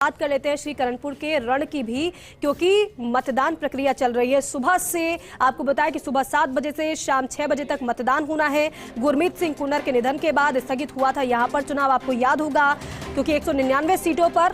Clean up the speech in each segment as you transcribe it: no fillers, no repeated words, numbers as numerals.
बात कर लेते हैं श्री करणपुर के रण की भी, क्योंकि मतदान प्रक्रिया चल रही है। सुबह से आपको बताया कि सुबह 7 बजे से शाम 6 बजे तक मतदान होना है। गुरमीत सिंह कुन्नर के निधन के बाद स्थगित हुआ था यहां पर चुनाव, आपको याद होगा, क्योंकि 199 सीटों पर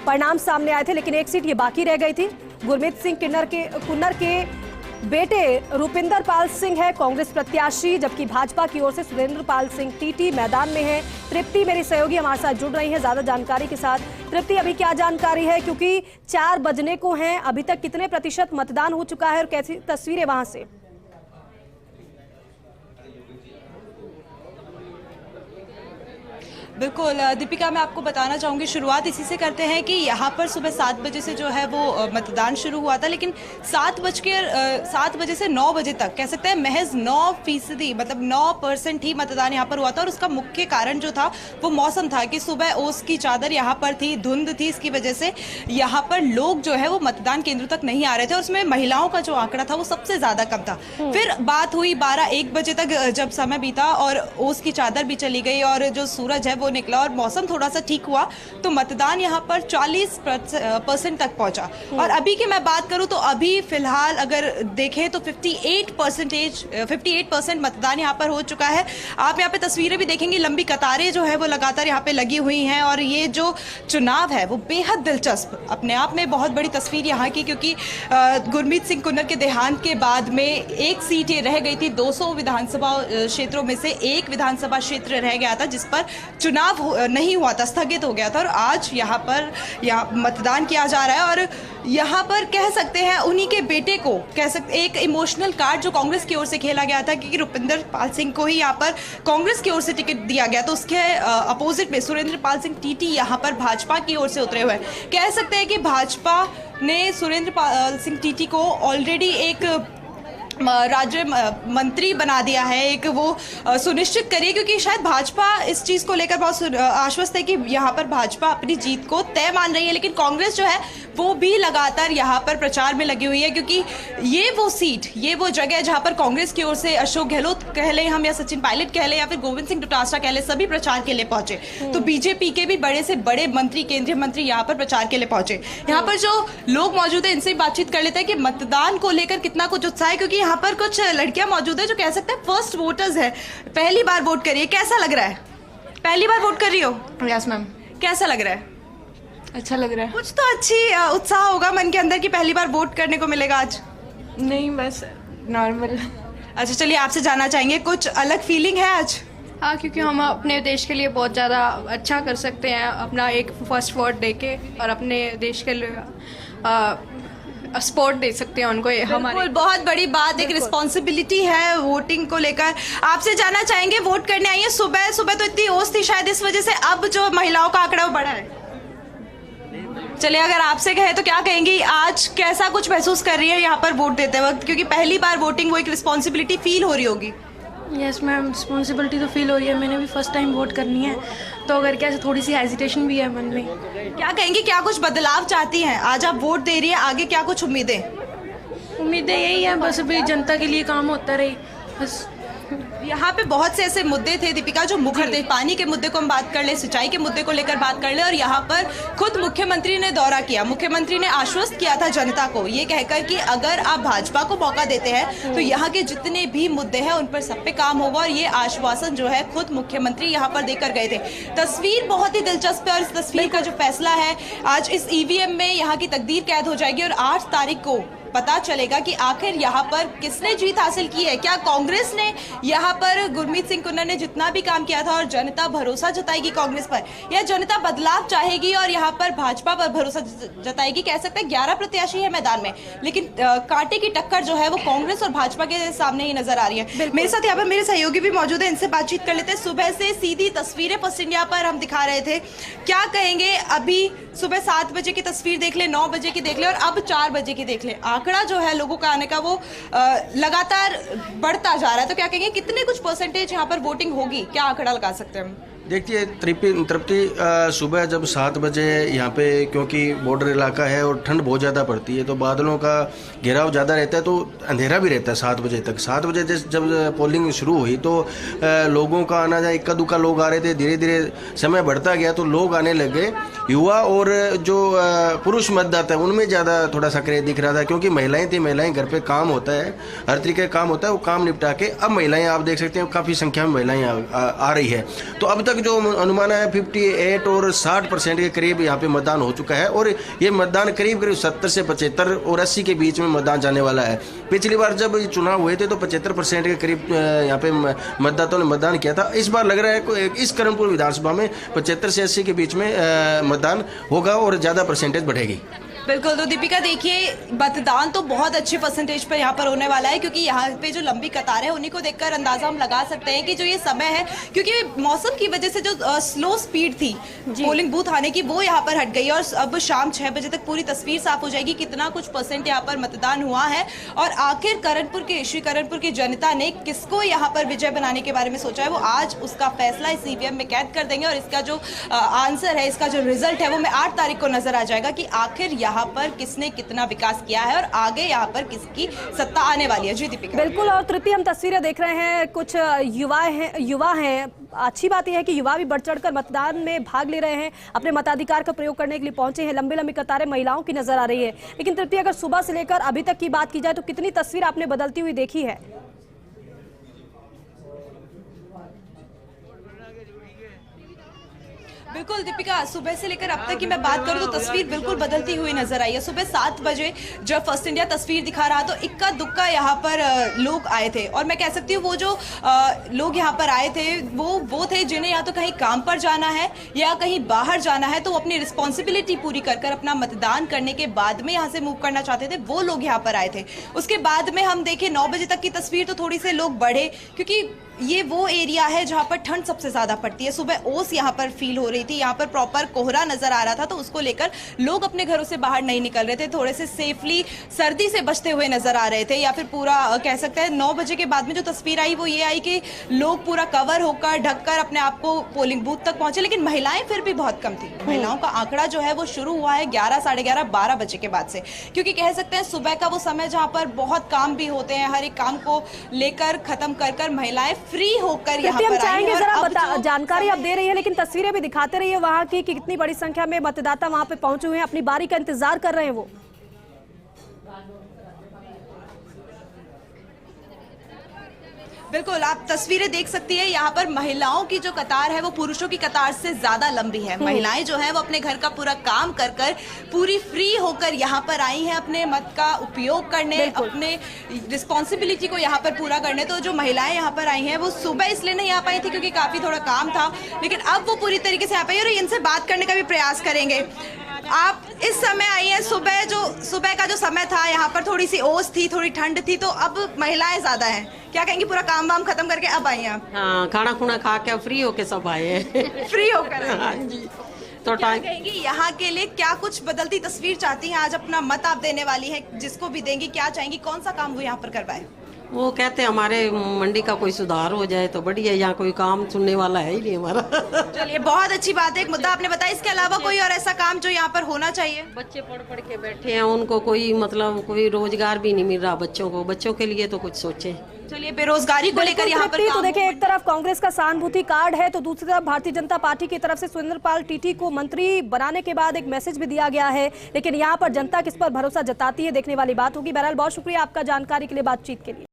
परिणाम सामने आए थे, लेकिन एक सीट ये बाकी रह गई थी। गुरमीत सिंह कुन्नर के बेटे रुपिंदर पाल सिंह है कांग्रेस प्रत्याशी, जबकि भाजपा की ओर से सुरेंद्र पाल सिंह टीटी मैदान में है। तृप्ति मेरी सहयोगी हमारे साथ जुड़ रही है ज्यादा जानकारी के साथ। तृप्ति, अभी क्या जानकारी है, क्योंकि 4 बजने को हैं, अभी तक कितने प्रतिशत मतदान हो चुका है और कैसी तस्वीरें वहां से? बिल्कुल दीपिका, मैं आपको बताना चाहूँगी, शुरुआत इसी से करते हैं कि यहाँ पर सुबह 7 बजे से जो है वो मतदान शुरू हुआ था, लेकिन 7 बजे से 9 बजे तक कह सकते हैं महज 9% मतलब 9% ही मतदान यहाँ पर हुआ था। और उसका मुख्य कारण जो था वो मौसम था कि सुबह ओस की चादर यहाँ पर थी, धुंध थी, इसकी वजह से यहाँ पर लोग जो है वो मतदान केंद्र तक नहीं आ रहे थे और उसमें महिलाओं का जो आंकड़ा था वो सबसे ज्यादा कम था। फिर बात हुई 12-1 बजे तक, जब समय बीता और ओस की चादर भी चली गई और जो सूरज है वो निकला और मौसम थोड़ा सा ठीक हुआ, तो मतदान यहाँ पर 40% तक पहुंचा। और अभी की मैं बात करूं तो अभी फिलहाल अगर देखें तो 58% मतदान यहाँ पर हो चुका है। आप यहाँ पे तस्वीरें भी देखेंगे, लंबी कतारें जो है वो लगातार यहाँ पे लगी हुई हैं और ये जो चुनाव है वो बेहद दिलचस्प अपने आप में बहुत बड़ी तस्वीर यहाँ की, क्योंकि गुरमीत सिंह कुन्नर के देहांत के बाद में एक सीट ये रह गई थी। 200 विधानसभा क्षेत्रों में से एक विधानसभा क्षेत्र रह गया था जिस पर चुनाव नहीं हुआ था, स्थगित हो गया था, और आज यहाँ पर मतदान किया जा रहा है। और यहाँ पर कह सकते हैं उन्हीं के बेटे को कह सकते एक इमोशनल कार्ड जो कांग्रेस की ओर से खेला गया था, क्योंकि रुपिंदर पाल सिंह को ही यहाँ पर कांग्रेस की ओर से टिकट दिया गया, तो उसके अपोजिट में सुरेंद्र पाल सिंह टीटी यहाँ पर भाजपा की ओर से उतरे हुए हैं। कह सकते हैं कि भाजपा ने सुरेंद्र पाल सिंह टीटी को ऑलरेडी एक राज्य मंत्री बना दिया है, एक वो सुनिश्चित करिए, क्योंकि शायद भाजपा इस चीज़ को लेकर बहुत आश्वस्त है कि यहाँ पर भाजपा अपनी जीत को तय मान रही है। लेकिन कांग्रेस जो है वो भी लगातार यहाँ पर प्रचार में लगी हुई है, क्योंकि ये वो सीट, ये वो जगह है जहाँ पर कांग्रेस की ओर से अशोक गहलोत कह लें हम, या सचिन पायलट कह लें, या फिर गोविंद सिंह डोटासरा कह लें, सभी प्रचार के लिए पहुंचे। तो बीजेपी के भी बड़े से बड़े मंत्री, केंद्रीय मंत्री यहाँ पर प्रचार के लिए पहुंचे। यहाँ पर जो लोग मौजूद है इनसे बातचीत कर लेते हैं कि मतदान को लेकर कितना कुछ उत्साह है, क्योंकि यहाँ पर कुछ लड़कियां मौजूद है जो कह सकते हैं फर्स्ट वोटर्स है, पहली बार वोट करिए। कैसा लग रहा है? पहली बार वोट कर रही हो? Yes ma'am. कैसा लग रहा है? अच्छा लग रहा है। कुछ तो अच्छी उत्साह होगा मन के अंदर कि पहली बार वोट करने को मिलेगा आज। नहीं, बस नॉर्मल। अच्छा, चलिए आपसे जानना चाहेंगे, कुछ अलग फीलिंग है आज? हाँ, क्योंकि हम अपने देश के लिए बहुत ज़्यादा अच्छा कर सकते हैं अपना एक फर्स्ट वोट देके, और अपने देश के लिए सपोर्ट दे सकते हैं उनको। हमारी बहुत बड़ी बात, एक रिस्पॉन्सिबिलिटी है वोटिंग को लेकर। आपसे जानना चाहेंगे, वोट करने आई है, सुबह सुबह तो इतनी ओस थी, शायद इस वजह से अब जो महिलाओं का आंकड़ा वो बढ़ा है। चलिए, अगर आपसे कहे तो क्या कहेंगी, आज कैसा कुछ महसूस कर रही है यहाँ पर वोट देते वक्त, क्योंकि पहली बार वोटिंग, वो एक रिस्पॉन्सिबिलिटी फील हो रही होगी? यस मैम, रिस्पॉन्सिबिलिटी तो फील हो रही है, मैंने भी फर्स्ट टाइम वोट करनी है, तो अगर क्या थोड़ी सी हेजिटेशन भी है मन में। क्या कहेंगी, क्या कुछ बदलाव चाहती हैं? आज आप वोट दे रही हैं, आगे क्या कुछ उम्मीदें? उम्मीदें यही है, बस अभी जनता के लिए काम होता रहे बस। यहाँ पे बहुत से ऐसे मुद्दे थे दीपिका जो मुखर थे। पानी के मुद्दे को हम बात कर ले, सिंचाई के मुद्दे को लेकर बात कर ले, और यहाँ पर खुद मुख्यमंत्री ने दौरा किया। मुख्यमंत्री ने आश्वस्त किया था जनता को ये कहकर कि अगर आप भाजपा को मौका देते हैं तो यहाँ के जितने भी मुद्दे हैं उन पर सब पे काम होगा, और ये आश्वासन जो है खुद मुख्यमंत्री यहाँ पर देकर गए थे। तस्वीर बहुत ही दिलचस्प है, और इस तस्वीर का जो फैसला है आज इस ईवीएम में यहाँ की तकदीर कैद हो जाएगी, और 8 तारीख को पता चलेगा कि आखिर यहाँ पर किसने जीत हासिल की है। क्या कांग्रेस ने यहाँ पर, गुरमीत सिंह कुन्नर ने जितना भी काम किया था और जनता भरोसा जताएगी कांग्रेस पर, या जनता बदलाव चाहेगी और यहाँ पर भाजपा पर भरोसा जताएगी? कह सकते हैं 11 प्रत्याशी है मैदान में, लेकिन कांटे की टक्कर जो है वो कांग्रेस और भाजपा के सामने ही नजर आ रही है। मेरे साथ यहाँ पर मेरे सहयोगी भी मौजूद है, इनसे बातचीत कर लेते हैं। सुबह से सीधी तस्वीरें फर्स्ट इंडिया पर हम दिखा रहे थे, क्या कहेंगे, अभी सुबह 7 बजे की तस्वीर देख ले, 9 बजे की देख ले, और अब 4 बजे की देख ले, आंकड़ा जो है लोगों का आने का वो लगातार बढ़ता जा रहा है, तो क्या कहेंगे कितने कुछ परसेंटेज यहाँ पर वोटिंग होगी, क्या आंकड़ा लगा सकते हैं हम? देखिए तृप्ति सुबह जब 7 बजे यहाँ पे, क्योंकि बॉर्डर इलाका है और ठंड बहुत ज़्यादा पड़ती है तो बादलों का घेराव ज़्यादा रहता है, तो अंधेरा भी रहता है 7 बजे तक। 7 बजे जब पोलिंग शुरू हुई तो लोगों का आना जाए, इक्का दुक्का लोग आ रहे थे। धीरे धीरे समय बढ़ता गया तो लोग आने लगे। युवा और जो पुरुष मतदाता है उनमें ज़्यादा थोड़ा सक्रिय दिख रहा था, क्योंकि महिलाएँ थी। महिलाएँ घर पर काम होता है, हर तरीके का काम होता है, वो काम निपटा के अब महिलाएँ आप देख सकते हैं काफ़ी संख्या में महिलाएँ आ रही है। तो अब तक जो अनुमान है 58 और 60% के करीब यहाँ पे मतदान हो चुका है और ये मतदान करीब 70 से 75 और 80 के बीच में मतदान जाने वाला है। पिछली बार जब ये चुनाव हुए थे तो 75% के करीब यहाँ पे मतदाताओं ने मतदान किया था। इस बार लग रहा है इस करणपुर विधानसभा में 75 से 80 के बीच में मतदान होगा और ज़्यादा परसेंटेज बढ़ेगी। बिल्कुल। तो दीपिका देखिए, मतदान तो बहुत अच्छे परसेंटेज पर यहाँ पर होने वाला है, क्योंकि यहाँ पे जो लंबी कतार है उन्हीं को देखकर अंदाजा हम लगा सकते हैं कि जो ये समय है, क्योंकि मौसम की वजह से जो स्लो स्पीड थी पोलिंग बूथ आने की वो यहाँ पर हट गई और अब शाम 6 बजे तक पूरी तस्वीर साफ हो जाएगी कितना कुछ परसेंट यहाँ पर मतदान हुआ है और आखिर करणपुर की जनता ने किसको यहाँ पर विजय बनाने के बारे में सोचा है, वो आज उसका फैसला इस ईवीएम में कैद कर देंगे और इसका जो आंसर है, इसका जो रिजल्ट है वो मैं 8 तारीख को नजर आ जाएगा कि आखिर यहाँ पर किसने कितना विकास किया है और आगे यहाँ पर किसकी सत्ता आने वाली है। जी दीपिका। बिल्कुल। और तृप्ति, हम तस्वीरें देख रहे हैं, कुछ युवा हैं। अच्छी बात यह है कि युवा भी बढ़ चढ़कर मतदान में भाग ले रहे हैं, अपने मताधिकार का प्रयोग करने के लिए पहुंचे हैं। लंबी लंबी कतारें महिलाओं की नजर आ रही है। लेकिन तृप्ति, अगर सुबह से लेकर अभी तक की बात की जाए तो कितनी तस्वीर आपने बदलती हुई देखी है? बिल्कुल दीपिका, सुबह से लेकर अब तक की मैं बात करूं तो तस्वीर बिल्कुल बदलती हुई नजर आई है। सुबह 7 बजे जब फर्स्ट इंडिया तस्वीर दिखा रहा तो इक्का दुक्का यहाँ पर लोग आए थे और मैं कह सकती हूँ वो जो लोग यहाँ पर आए थे वो थे जिन्हें या तो कहीं काम पर जाना है या कहीं बाहर जाना है, तो वो अपनी रिस्पॉन्सिबिलिटी पूरी कर अपना मतदान करने के बाद में यहाँ से मूव करना चाहते थे, वो लोग यहाँ पर आए थे। उसके बाद में हम देखें 9 बजे तक की तस्वीर तो थोड़ी से लोग बढ़े, क्योंकि ये वो एरिया है जहाँ पर ठंड सबसे ज्यादा पड़ती है। सुबह ओस यहाँ पर फील हो रही थी, यहाँ पर प्रॉपर कोहरा नजर आ रहा था, तो उसको लेकर लोग अपने घरों से बाहर नहीं निकल रहे थे, थोड़े से सेफली सर्दी से बचते हुए नजर आ रहे थे। या फिर पूरा कह सकते हैं 9 बजे के बाद में जो तस्वीर आई वो ये आई कि लोग पूरा कवर होकर ढककर अपने आप को पोलिंग बूथ तक पहुंचे, लेकिन महिलाएं फिर भी बहुत कम थी। महिलाओं का आंकड़ा जो है वो शुरू हुआ है 11, साढ़े 11, 12 बजे के बाद से, क्योंकि कह सकते हैं सुबह का वो समय जहाँ पर बहुत काम भी होते हैं, हर एक काम को लेकर खत्म कर महिलाएं फ्री होकर यहाँ पर चाहेंगे जरा जानकारी आप दे रही है, लेकिन तस्वीरें भी दिखाते रहिए वहाँ की कि कितनी बड़ी संख्या में मतदाता वहाँ पे पहुंचे हुए हैं, अपनी बारी का इंतजार कर रहे हैं वो। बिल्कुल, आप तस्वीरें देख सकती है। यहाँ पर महिलाओं की जो कतार है वो पुरुषों की कतार से ज्यादा लंबी है। महिलाएं जो है वो अपने घर का पूरा काम कर पूरी फ्री होकर यहाँ पर आई हैं अपने मत का उपयोग करने, अपने रिस्पॉन्सिबिलिटी को यहाँ पर पूरा करने। तो जो महिलाएं यहाँ पर आई हैं वो सुबह इसलिए नहीं आ पाई थी क्योंकि काफी थोड़ा काम था, लेकिन अब वो पूरी तरीके से आ पाई और इनसे बात करने का भी प्रयास करेंगे। आप इस समय आई हैं, सुबह का जो समय था यहाँ पर थोड़ी सी ओस थी, थोड़ी ठंड थी, तो अब महिलाएं ज्यादा हैं। क्या कहेंगी, पूरा काम वाम खत्म करके अब आई हैं? हाँ, खाना खुना खा के फ्री होके सब आए हैं। फ्री होकर? हाँ जी। तो क्या कहेंगी, यहाँ के लिए क्या कुछ बदलती तस्वीर चाहती हैं? आज अपना मत आप देने वाली है, जिसको भी देंगी क्या चाहेंगी, कौन सा काम वो यहाँ पर करवाए? वो कहते हैं हमारे मंडी का कोई सुधार हो जाए तो बढ़िया, यहाँ कोई काम सुनने वाला है ही नहीं हमारा। चलिए, बहुत अच्छी बात है, एक मुद्दा आपने बताया। इसके अलावा कोई और ऐसा काम जो यहाँ पर होना चाहिए? बच्चे पढ़ के बैठे हैं, उनको कोई मतलब कोई रोजगार भी नहीं मिल रहा बच्चों के लिए तो कुछ सोचे। चलिए, बेरोजगारी को लेकर यहाँ पर तो देखिए, एक तरफ कांग्रेस का सहानुभूति कार्ड है तो दूसरी तरफ भारतीय जनता पार्टी की तरफ से सुरेंद्र पाल टीटी को मंत्री बनाने के बाद एक मैसेज भी दिया गया है, लेकिन यहाँ पर जनता किस पर भरोसा जताती है देखने वाली बात होगी। बहरहाल बहुत शुक्रिया आपका जानकारी के लिए, बातचीत के लिए।